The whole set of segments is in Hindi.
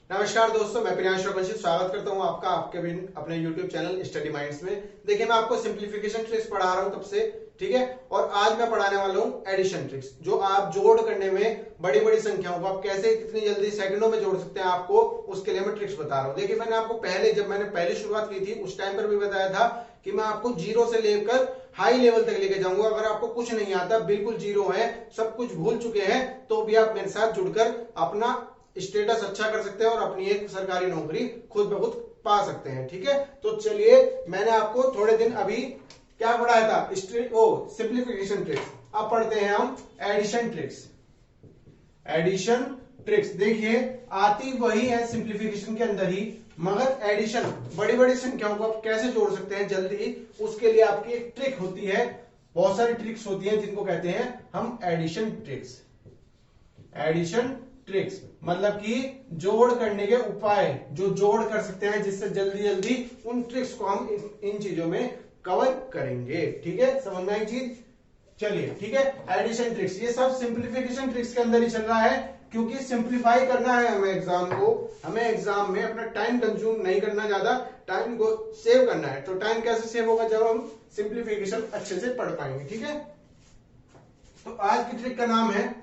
नमस्कार दोस्तों, मैं प्रियांशु रघुवंशी स्वागत करता हूं आपका आपके भी अपने YouTube चैनल स्टडी माइंड्स में। देखिए, मैं आपको सिंप्लीफिकेशन ट्रिक्स पढ़ा रहा हूं तब से, ठीक है। और आज मैं पढ़ाने वाला हूं एडिशन ट्रिक्स, जो आप जोड़ करने में बड़ी बड़ी संख्याओं को आप कैसे कितनी जल्दी सेकंडों में जोड़ सकते हैं, आपको उसके लिए मैं ट्रिक्स बता रहा हूं। देखिए, मैंने आपको जब मैंने पहले शुरुआत की थी उस टाइम पर भी बताया था कि मैं आपको जीरो से लेकर हाई लेवल तक लेके जाऊंगा। अगर आपको कुछ नहीं आता, बिल्कुल जीरो है, सब कुछ भूल चुके हैं, तो भी आप मेरे साथ जुड़कर अपना स्टेटस अच्छा कर सकते हैं और अपनी एक सरकारी नौकरी खुद ब खुद पा सकते हैं, ठीक है। तो चलिए, मैंने आपको थोड़े दिन अभी क्या पढ़ाया था, सिंप्लीफिकेशन ट्रिक्स। अब पढ़ते हैं हम एडिशन ट्रिक्स। एडिशन ट्रिक्स देखिए, आती वही है सिंप्लीफिकेशन के अंदर ही, मगर एडिशन बड़ी बड़ी संख्याओं को आप कैसे जोड़ सकते हैं जल्दी, उसके लिए आपकी एक ट्रिक होती है। बहुत सारी ट्रिक्स होती हैं जिनको कहते हैं हम एडिशन ट्रिक्स। एडिशन ट्रिक्स मतलब कि जोड़ करने के उपाय, जो जोड़ कर सकते हैं, जिससे जल्दी जल्दी उन ट्रिक्स को हम इन चीजों में कवर करेंगे, ठीक है। समझ में आई चीज? चलिए, ठीक है। एडिशन ट्रिक्स ये सब सिंप्लीफिकेशन ट्रिक्स के अंदर ही चल रहा है, क्योंकि सिंप्लीफाई करना है हमें एग्जाम को। हमें एग्जाम में अपना टाइम कंज्यूम नहीं करना, ज्यादा टाइम को सेव करना है। तो टाइम कैसे सेव होगा? जब हम सिंप्लीफिकेशन अच्छे से पढ़ पाएंगे, ठीक है। तो आज की ट्रिक का नाम है,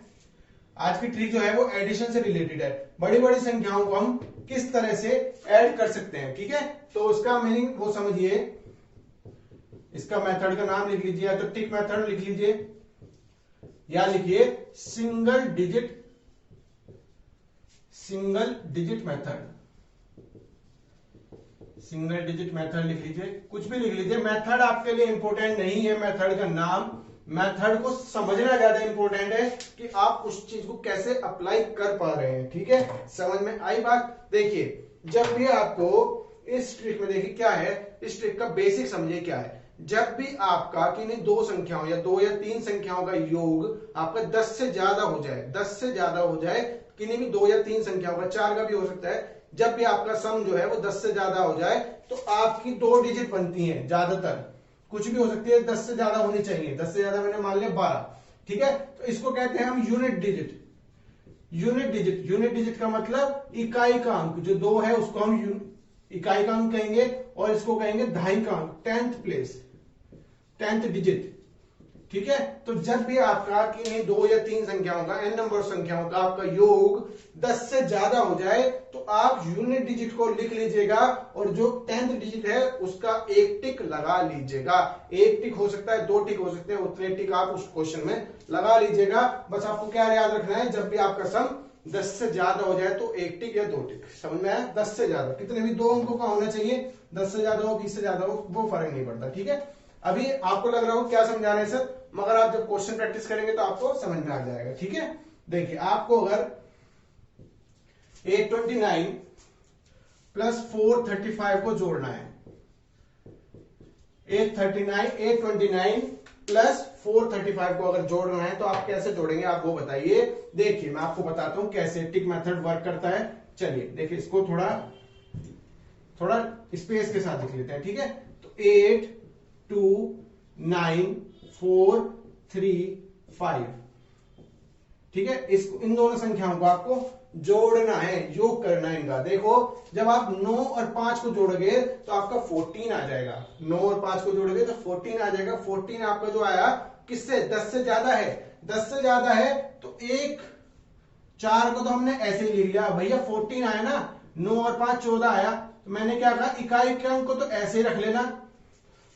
आज की ट्रिक जो है वो एडिशन से रिलेटेड है। बड़ी बड़ी संख्याओं को हम किस तरह से ऐड कर सकते हैं, ठीक है। तो उसका मीनिंग वो समझिए, इसका मेथड का नाम लिख लीजिए, या तो टिक मेथड लिख लीजिए, या लिखिए single digit method. Single digit method लिख लीजिए, कुछ भी लिख लीजिए। मेथड आपके लिए इंपॉर्टेंट नहीं है, मेथड का नाम। मेथड को समझना ज्यादा इंपॉर्टेंट है कि आप उस चीज को कैसे अप्लाई कर पा रहे हैं, ठीक है। समझ में आई बात? देखिए, जब भी आपको इस ट्रिक में, देखिए क्या है, इस ट्रिक का बेसिक समझिए क्या है। जब भी आपका किन्हीं दो संख्याओं या दो या तीन संख्याओं का योग आपका 10 से ज्यादा हो जाए, 10 से ज्यादा हो जाए, किन्हीं भी दो या तीन संख्याओं का, चार का भी हो सकता है, जब भी आपका सम जो है वो 10 से ज्यादा हो जाए, तो आपकी दो डिजिट बनती है। ज्यादातर कुछ भी हो सकती है, 10 से ज्यादा होनी चाहिए। 10 से ज्यादा मैंने मान लिया 12, ठीक है। तो इसको कहते हैं हम यूनिट डिजिट। यूनिट डिजिट का मतलब इकाई का अंक, जो दो है उसको हम इकाई का अंक कहेंगे, और इसको कहेंगे दहाई का अंक, 10th प्लेस, 10th डिजिट, ठीक है। तो जब भी आपका किन्हीं दो या तीन संख्याओं का, n नंबर संख्याओं का आपका योग 10 से ज्यादा हो जाए, तो आप यूनिट डिजिट को लिख लीजिएगा, और जो 10th डिजिट है उसका एक टिक लगा लीजिएगा। एक टिक हो सकता है, दो टिक हो सकते हैं, उतने टिक आप उस क्वेश्चन में लगा लीजिएगा। बस आपको क्या याद रखना है, जब भी आपका सम 10 से ज्यादा हो जाए तो एक टिक या दो टिक। समझ में आया? 10 से ज्यादा, कितने भी दो अंकों का होना चाहिए, 10 से ज्यादा हो, 20 से ज्यादा हो, वो फर्क नहीं पड़ता, ठीक है। अभी आपको लग रहा हो क्या समझा रहे हैं सर, मगर आप जब क्वेश्चन प्रैक्टिस करेंगे तो आपको समझ में आ जाएगा, ठीक है। देखिए, आपको अगर 829 प्लस 435 को जोड़ना है, 829 प्लस 435 को अगर जोड़ना है, तो आप कैसे जोड़ेंगे, आप वो बताइए। देखिए, मैं आपको बताता हूं कैसे टिक मेथड वर्क करता है। चलिए देखिए, इसको थोड़ा थोड़ा स्पेस के साथ लिख लेते हैं, ठीक है। तो 8 2 9 4 3 5, ठीक है। इसको, इन दोनों संख्याओं को आपको जोड़ना है, योग करना है इनका। देखो, जब आप 9 और 5 को जोड़ोगे तो आपका 14 आ जाएगा। 9 और 5 को जोड़ोगे तो 14 आ जाएगा। 14 आपका जो आया किससे? 10 से ज्यादा है। 10 से ज्यादा है तो एक 4 को तो हमने ऐसे ही लिख लिया भैया, 14 आया ना, 9 और 5 14 आया। तो मैंने क्या कहा, इकाई के अंक को तो ऐसे ही रख लेना,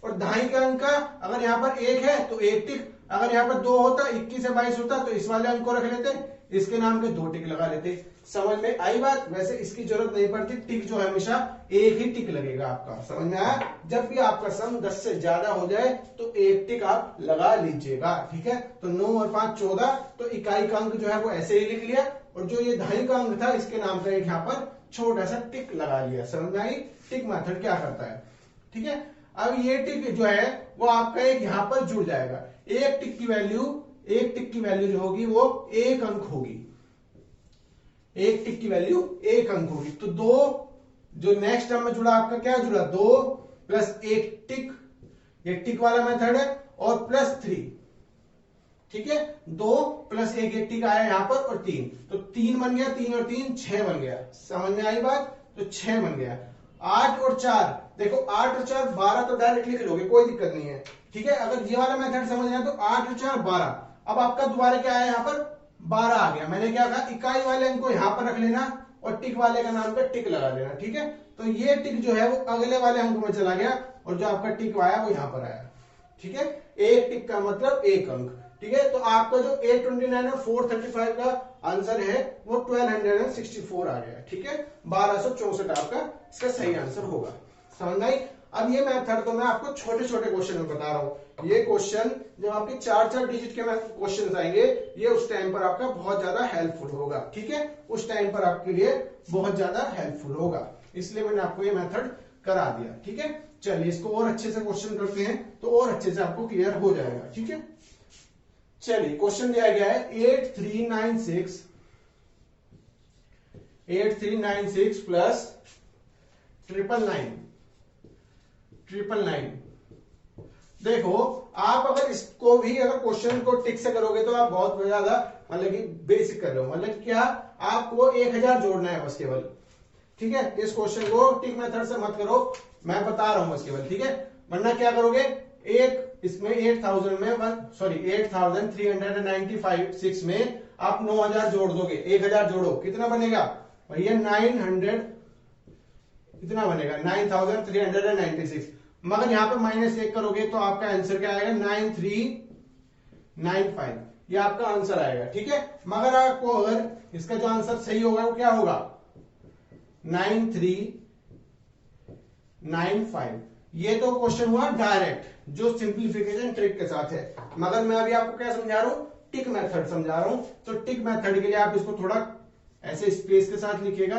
और दहाई का अंक का अगर यहां पर एक है तो एक टिक, अगर यहां पर दो होता, 21 से 22 होता, तो इस वाले अंक को रख लेते, इसके नाम के दो टिक लगा लेते। समझ में आई बात? वैसे इसकी जरूरत नहीं पड़ती, टिक जो है हमेशा एक ही टिक लगेगा आपका। समझ में आया? जब भी आपका सम 10 से ज्यादा हो जाए तो एक टिक आप लगा लीजिएगा, ठीक है। तो 9 और 5 14, तो इकाई का अंक जो है वो ऐसे ही लिख लिया, और जो ये दहाई का अंक था इसके नाम का एक यहाँ पर छोटा सा टिक लगा लिया। समझ में आई? टिक मेथड क्या करता है, ठीक है। अब ये टिक जो है वो आपका एक यहां पर जुड़ जाएगा। एक टिक की वैल्यू जो होगी वो एक अंक होगी। एक टिक की वैल्यू एक अंक होगी। तो दो, जो नेक्स्ट टर्म में जुड़ा आपका क्या जुड़ा, 2 प्लस एक टिक, ये टिक वाला मेथड है, और प्लस 3, ठीक है, 2 प्लस एक टिक आया यहाँ पर और 3, तो 3 बन गया, 3 और 3 6 बन गया। समझ में आई बात? तो 6 बन गया। 8 और 4, देखो 8 और 4 12 तो डायरेक्ट लिख लोगे, कोई दिक्कत नहीं है। ठीक है, अगर ये वाला मेथड समझ आए तो 8 और 4 12। अब आपका दोबारा क्या आया यहाँ पर 12 आ गया। मैंने क्या कहा, इकाई वाले अंक को यहाँ पर रख लेना और टिक वाले का नाम पे टिक लगा देना। ठीक है, तो ये टिक जो है वो अगले वाले अंक में चला गया और जो आपका टिक आया वो यहाँ पर आया। ठीक है, एक टिक का मतलब एक अंक। ठीक है, तो आपका जो 829 और 435 का आंसर है वो 1264 आ गया। ठीक है, 1264 आपका इसका सही आंसर होगा। समझ आई? अब ये मेथड तो मैं आपको छोटे छोटे क्वेश्चन में बता रहा हूं। ये क्वेश्चन जब आपके 4-4 डिजिट के क्वेश्चन आएंगे, ये उस टाइम पर आपका बहुत ज्यादा हेल्पफुल होगा। ठीक है, उस टाइम पर आपके लिए बहुत ज्यादा हेल्पफुल होगा, इसलिए मैंने आपको ये मेथड करा दिया। ठीक है, चलिए इसको और अच्छे से क्वेश्चन करते हैं तो और अच्छे से आपको क्लियर हो जाएगा। ठीक है, चलिए क्वेश्चन दिया गया है 8396 प्लस 999। देखो आप अगर इसको भी अगर क्वेश्चन को टिक से करोगे तो आप बहुत ज्यादा मतलब कि बेसिक कर रहे हो। मतलब क्या, आपको 1000 जोड़ना है बस केवल। ठीक है, इस क्वेश्चन को टिक मेथड से मत करो, मैं बता रहा हूं बस केवल। ठीक है, वरना क्या करोगे, एक इसमें 8396 में आप 9000 जोड़ दोगे, 1000 जोड़ो, कितना बनेगा भैया 900, कितना बनेगा 9396। मगर यहां पे -1 करोगे तो आपका आंसर क्या आएगा 9395, ये आपका आंसर आएगा। ठीक है, मगर आपको अगर इसका जो आंसर सही होगा वो क्या होगा 9395। ये तो क्वेश्चन हुआ डायरेक्ट जो सिंप्लीफिकेशन ट्रिक के साथ है। मगर मैं अभी आपको क्या समझा रहा हूं, टिक मेथड समझा रहा हूं। तो टिक मेथड के लिए आप इसको थोड़ा ऐसे स्पेस के साथ लिखिएगा।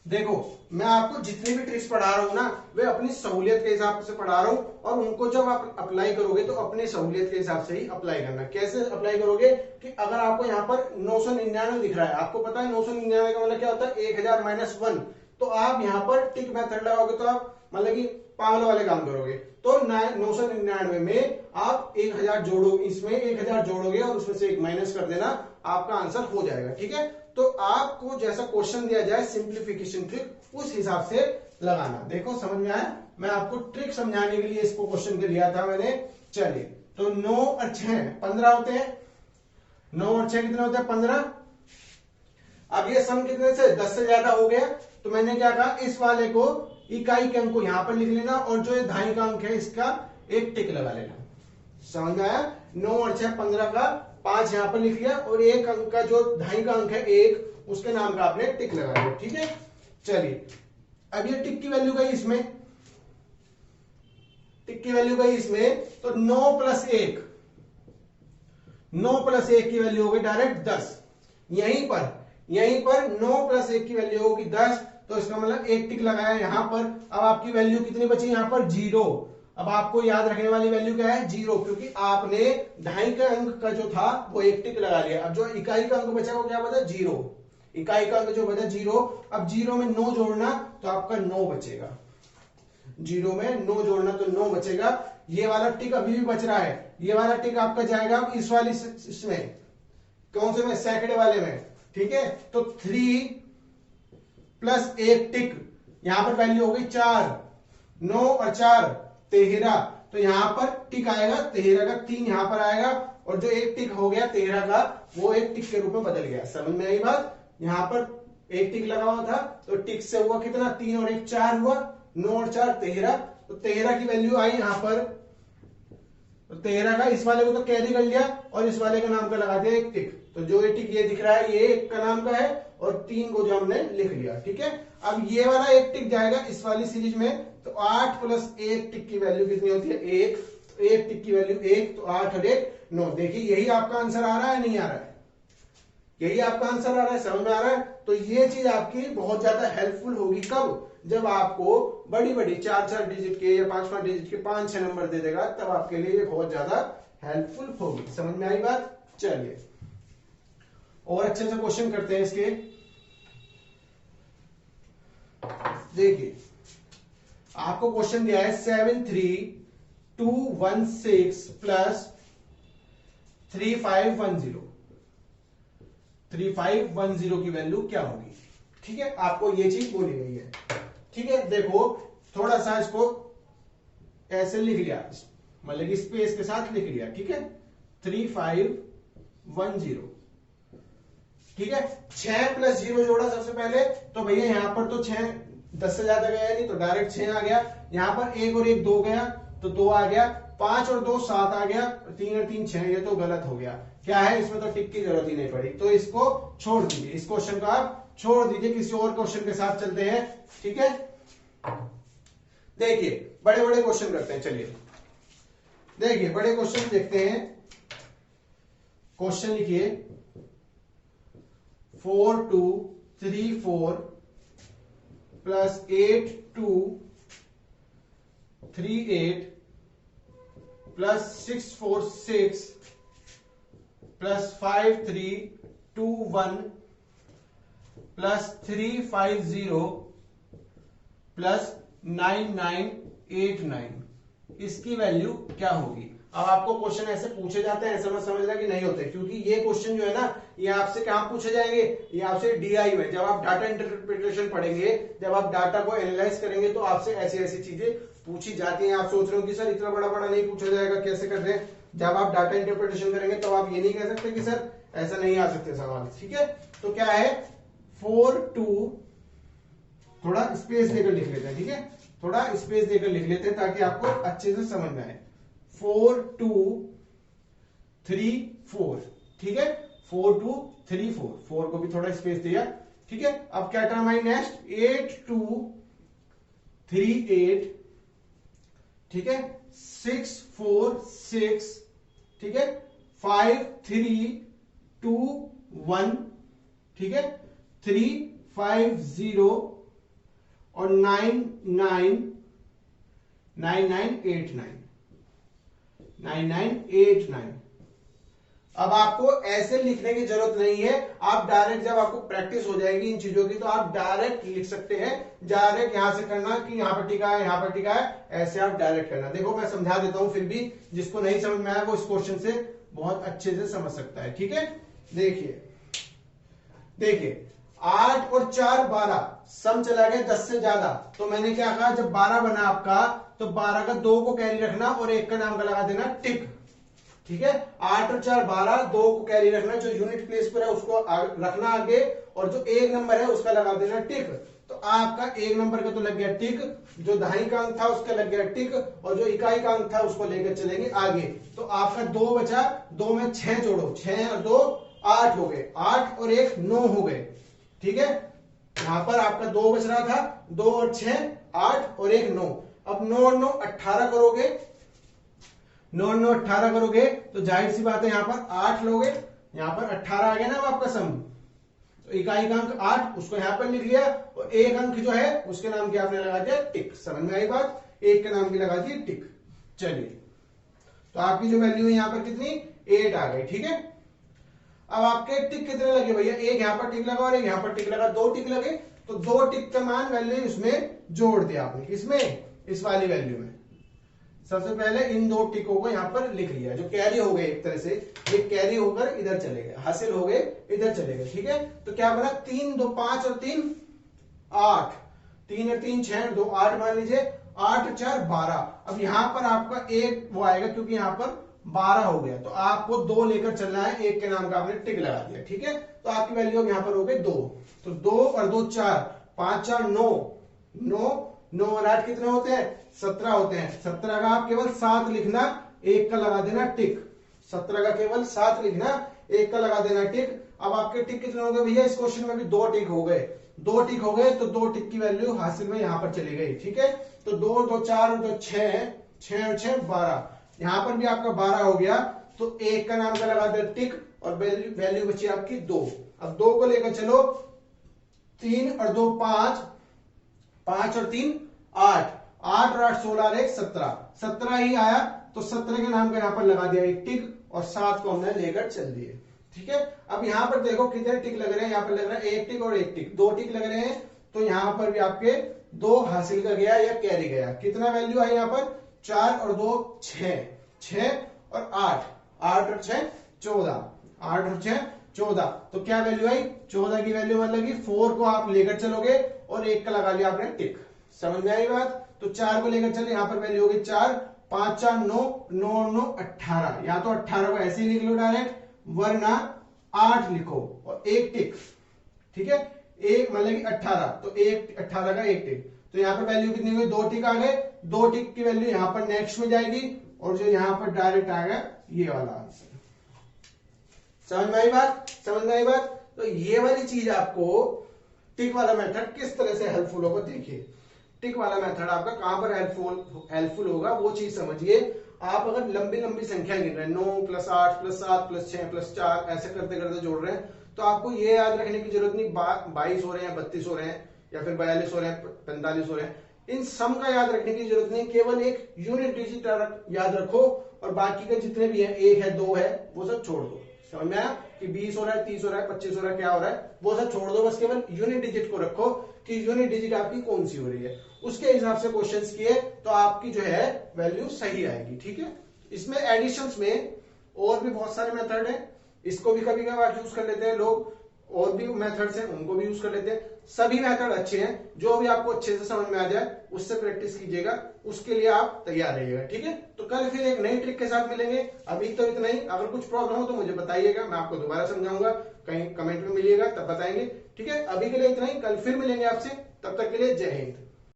देखो मैं आपको जितनी भी ट्रिक्स पढ़ा रहा हूं ना, वे अपनी सहूलियत के हिसाब से पढ़ा रहा हूं, और उनको जब आप अप्लाई करोगे तो अपनी सहूलियत के हिसाब से ही अप्लाई करना। कैसे अप्लाई करोगे कि अगर आपको यहाँ पर 999 दिख रहा है, आपको पता है 999 का मतलब क्या होता है 1000 - 1, तो आप यहाँ पर टिक मेथड लगाओगे तो आप मतलब कि पागल वाले काम करोगे। तो 999 में आप 1000 जोड़ो, इसमें 1000 जोड़ोगे और उसमें से 1 माइनस कर देना, आपका आंसर हो जाएगा। ठीक है, तो आपको जैसा क्वेश्चन दिया जाए सिंप्लीफिकेशन ट्रिक उस हिसाब से लगाना। देखो समझ में आया, मैं आपको ट्रिक समझाने के लिए इसको क्वेश्चन के लिया था मैंने। चलिए, तो 9 और 6 15 होते हैं, 9 और 6 कितने होते हैं 15। अब ये सम कितने से 10 से ज्यादा हो गया, तो मैंने क्या कहा, इस वाले को इकाई के अंक को यहां पर लिख लेना और जो ये दहाई का अंक है इसका एक टिक लगा लेना। समझ में आया, 9 और 6 15 का 5 यहां पर लिख लिया और एक अंक का जो दहाई का अंक है 1, उसके नाम का आपने टिक लगा दिया। ठीक है, चलिए अब ये टिक की वैल्यू गई इसमें, टिक की वैल्यू गई इसमें, तो 9 + 1, 9 + 1 की वैल्यू होगी डायरेक्ट 10। यहीं पर 9 + 1 की वैल्यू होगी 10, तो इसका मतलब एक टिक लगाया यहां पर। अब आपकी वैल्यू कितनी बची यहां पर 0। अब आपको याद रखने वाली वैल्यू क्या है 0, क्योंकि आपने ढाई का अंक का जो था वो एक टिक लगा लिया। अब जो इकाई का अंक बचा वो क्या बचा 0, इकाई का अंक जो बचा 0। अब 0 में 9 जोड़ना तो आपका 9 बचेगा, 0 में 9 जोड़ना तो 9 बचेगा। ये वाला टिक अभी भी बच रहा है, ये वाला टिक आपका जाएगा इस वाली इसमें, कौन से में, सैकड़े वाले में। ठीक है, तो 3 + 1 टिक, यहां पर वैल्यू हो गई 4, 9 और 4 13, तो यहां पर टिक आएगा 13 का, 3 यहां पर आएगा और जो एक टिक हो गया 13 का वो एक टिक के रूप में बदल गया। समझ में आई बात, यहां पर एक टिक लगा हुआ था तो टिक से हुआ कितना 3 और 1 4 हुआ, 9 और 4 13, तो 13 की वैल्यू आई यहां पर, तो 13 का इस वाले को तो कैरी कर लिया और इस वाले का नाम का लगा दिया एक टिक। तो जो ये टिक ये दिख रहा है ये एक का नाम का है और 3 को जो हमने लिख लिया। ठीक है, अब ये वाला एक टिक जाएगा इस वाली सीरीज में, तो 8 + 1 टिक की वैल्यू कितनी होती है 1, तो 1 टिक की वैल्यू 1, तो 8 और 1 9। देखिए यही आपका आंसर आ रहा है नहीं आ रहा है, यही आपका आंसर आ रहा है, समझ में आ रहा है। तो ये चीज आपकी बहुत ज्यादा हेल्पफुल होगी कब, जब आपको बड़ी बड़ी 4-4 डिजिट के या 5-5 डिजिट के 5-6 नंबर दे देगा, तब आपके लिए ये बहुत ज्यादा हेल्पफुल होगी। समझ में आई बात। चलिए और अच्छे से क्वेश्चन करते हैं इसके। देखिए आपको क्वेश्चन दिया है 7326 216 प्लस 3510, 3510 की वैल्यू क्या होगी। ठीक है, आपको ये चीज बोली गई है। ठीक है, देखो थोड़ा सा इसको ऐसे लिख लिया, मतलब कि स्पेस के साथ लिख लिया। ठीक है, 3510। ठीक है, 6 प्लस 0 जोड़ा सबसे पहले, तो भैया यहां पर तो 6 10 से ज्यादा गया नहीं, तो डायरेक्ट 6 आ गया। यहां पर 1 और 1 2 गया, तो 2 आ गया। 5 और 2 7 आ गया, 3 और 3 6, ये तो गलत हो गया। क्या है, इसमें तो टिक की जरूरत ही नहीं पड़ी, तो इसको छोड़ दीजिए, इस क्वेश्चन को आप छोड़ दीजिए, किसी और क्वेश्चन के साथ चलते हैं। ठीक है, देखिए बड़े बड़े क्वेश्चन करते हैं। चलिए देखिए बड़े क्वेश्चन देखते हैं। क्वेश्चन लिखिए 4 2 3 4 plus 8 2 3 8 plus 6 4 6 plus 5 3 2 1 plus 3 5 0 plus 9 9 8 9, इसकी वैल्यू क्या होगी। अब आपको क्वेश्चन ऐसे पूछे जाते हैं, ऐसा मत समझना कि नहीं होते, क्योंकि ये क्वेश्चन जो है ना, ये आपसे कहां पूछे जाएंगे, ये आपसे डीआई में, जब आप डाटा इंटरप्रिटेशन पढ़ेंगे, जब आप डाटा को एनालाइज करेंगे, तो आपसे ऐसी ऐसी चीजें पूछी जाती हैं। आप सोच रहे हो कि सर इतना बड़ा बड़ा नहीं पूछा जाएगा, कैसे कर रहे हैं। जब आप डाटा इंटरप्रिटेशन करेंगे तब आप ये नहीं कह सकते कि सर ऐसा नहीं आ सकते सवाल। ठीक है, तो क्या है 4 2, थोड़ा स्पेस देकर लिख लेते हैं। ठीक है, थोड़ा स्पेस देकर लिख लेते हैं ताकि आपको अच्छे से समझ में आए। 4 2 3 4। ठीक है, 4 2 3 4, 4 को भी थोड़ा स्पेस दिया। ठीक है, अब क्या टर्म आई नेक्स्ट, 8 2 3 8। ठीक है, 6 4 6। ठीक है, 5 3 2 1। ठीक है, 3 5 0 और 9 9 9 9 8 9, 9 9 8 9। अब आपको ऐसे लिखने की जरूरत नहीं है, आप डायरेक्ट जब आपको प्रैक्टिस हो जाएगी इन चीजों की, तो आप डायरेक्ट लिख सकते हैं। डायरेक्ट यहां से करना कि यहां पर टिका है, यहां पर टिका है, ऐसे आप डायरेक्ट करना। देखो मैं समझा देता हूं, फिर भी जिसको नहीं समझ में आया वो इस क्वेश्चन से बहुत अच्छे से समझ सकता है। ठीक है, देखिए देखिए 8 और 4 12, सम चला गया 10 से ज्यादा, तो मैंने क्या कहा, जब 12 बना आपका, तो 12 का 2 को कैरी रखना और 1 का नाम का लगा देना टिक। ठीक है, 8 और 4 12, 2 को कैरी रखना, जो यूनिट प्लेस पर है उसको रखना आगे, और जो 1 नंबर है उसका लगा देना टिक। तो आपका 1 नंबर का तो लग गया टिक, जो दहाई का अंक था उसका लग गया टिक, और जो इकाई का अंक था उसको लेकर चलेंगे आगे। तो आपका 2 बचा, 2 में 6 जोड़ो, 6 और 2 8 हो गए, 8 और 1 9 हो गए। ठीक है, यहां पर आपका 2 बच रहा था, 2 और 6 8 और 1 9। अब 9 और 9 18 करोगे, 9 और 9 18 करोगे, तो जाहिर सी बात है यहां पर 8 लोगे, यहां पर 18 आ गया ना आपका सम। तो इकाई का अंक 8, उसको यहां पर लिख लिया, और एक अंक जो है उसके नाम की आपने लगा दिया टिक। समझ में आई बात, एक के नाम की लगा दी टिक। चलिए, तो आपकी जो वैल्यू है यहां पर कितनी, 8 आ गई। ठीक है, अब आपके टिक कितने लगे भैया, एक यहां पर टिक लगा और एक यहां पर टिक लगा, 2 टिक लगे, तो 2 टिक का मान वैल्यू इसमें जोड़ दिया आपने। किसमें, इस वाली वैल्यू में। सबसे पहले इन 2 टिकों को यहां पर लिख लिया, जो कैरी हो गए, एक तरह से ये कैरी होकर इधर चले गए, हासिल हो गए इधर चले गए। ठीक है, तो क्या बना, 3 2 5 और 3 8, 3 और 3 6 और 2 8 मान लीजिए, 8 और 4 12। अब यहां पर आपका एक वो आएगा, क्योंकि यहां पर 12 हो गया, तो आपको 2 लेकर चलना है, एक के नाम का आपने टिक लगा दिया। ठीक है, तो आपकी वैल्यू यहां पर हो गई 2, तो 2 और 2 4, 5 4 9, 9 9 और 8 कितने होते हैं, 17 होते हैं। 17 का आप केवल 7 लिखना, एक का लगा देना टिक। 17 का केवल 7 लिखना, एक का लगा देना टिक। अब आपके टिक कितने हो गए भैया, इस क्वेश्चन में भी 2 टिक हो गए, 2 टिक हो गए, तो 2 टिक की वैल्यू हासिल में यहां पर चली गई। ठीक है, तो 2 2 4 और 2 6, 6 और 6 12, यहां पर भी आपका 12 हो गया, तो एक का नाम का लगा दे टिक, और वैल्यू बची आपकी 2। अब 2 को लेकर चलो, 3 और 2 5, 5 और 3 8, 8 और 8 16 और 1 17, 17 ही आया, तो 17 के नाम का यहां पर लगा दिया एक टिक, और 7 को हमने लेकर चल दिए। ठीक है, अब यहां पर देखो कितने टिक लग रहे हैं, यहां पर लग रहा है एक टिक और एक टिक, 2 टिक लग रहे हैं, तो यहां पर भी आपके 2 हासिल का गया या कैरी गया। कितना वैल्यू आई यहां पर, 4 और 2 6, 6 और 8, 8 और 6 14, 8 और 6 14, तो क्या वैल्यू आई 14 की वैल्यू मतलब कि 4 को आप लेकर चलोगे और 1 का लगा लिया आपने टिक। समझ में आई बात? तो 4 को लेकर चले, यहां पर वैल्यू होगी 4, 5 4 9, 9 9 18, या तो 18 को ऐसे ही लिख लो डायरेक्ट, वरना 8 लिखो और 1 टिक। ठीक है, एक मतलब कि 18, तो एक 18 का 1 टिक, तो यहाँ पर वैल्यू कितनी हुई 2 टिक आ गए, 2 टिक की वैल्यू यहाँ पर नेक्स्ट में जाएगी और जो यहाँ पर डायरेक्ट आ गया ये वाला आंसर। समझ में आई बात? समझ में आई बात? तो ये वाली चीज आपको टिक वाला मेथड किस तरह से हेल्पफुल होगा देखिए। टिक वाला मेथड आपका कहां पर हेल्पफुल होगा वो चीज समझिए। आप अगर लंबी लंबी संख्या गिन रहे हैं 9 + 8 + 7 + 6 + 4 ऐसे करते करते जोड़ रहे हैं, तो आपको ये याद रखने की जरूरत नहीं 22 हो रहे हैं, 32 हो रहे हैं, या फिर 42 हो रहे हैं, 45 हो रहे हैं, इन सम का याद रखने की जरूरत नहीं। केवल एक यूनिट डिजिट याद रखो और बाकी के जितने भी हैं 1 है 2 है वो सब छोड़ दो। समझ में आया कि 20 हो रहा है, 30 हो रहा है, 25 हो रहा है, क्या हो रहा है वो सब छोड़ दो, बस केवल यूनिट डिजिट को रखो कि यूनिट डिजिट आपकी कौन सी हो रही है, उसके हिसाब से क्वेश्चंस किए तो आपकी जो है वैल्यू सही आएगी। ठीक है, इसमें एडिशंस में और भी बहुत सारे मेथड हैं, इसको भी कभी कभार यूज कर लेते हैं लोग, और भी मेथड्स हैं उनको भी यूज कर लेते हैं। सभी मेथड अच्छे हैं, जो भी आपको अच्छे से समझ में आ जाए उससे प्रैक्टिस कीजिएगा, उसके लिए आप तैयार रहिएगा। ठीक है, तो कल फिर एक नई ट्रिक के साथ मिलेंगे। अभी तो इतना ही, अगर कुछ प्रॉब्लम हो तो मुझे बताइएगा, मैं आपको दोबारा समझाऊंगा, कहीं कमेंट में मिलिएगा तब बताएंगे। ठीक है, अभी के लिए इतना ही, कल फिर मिलेंगे आपसे, तब तक के लिए जय हिंद।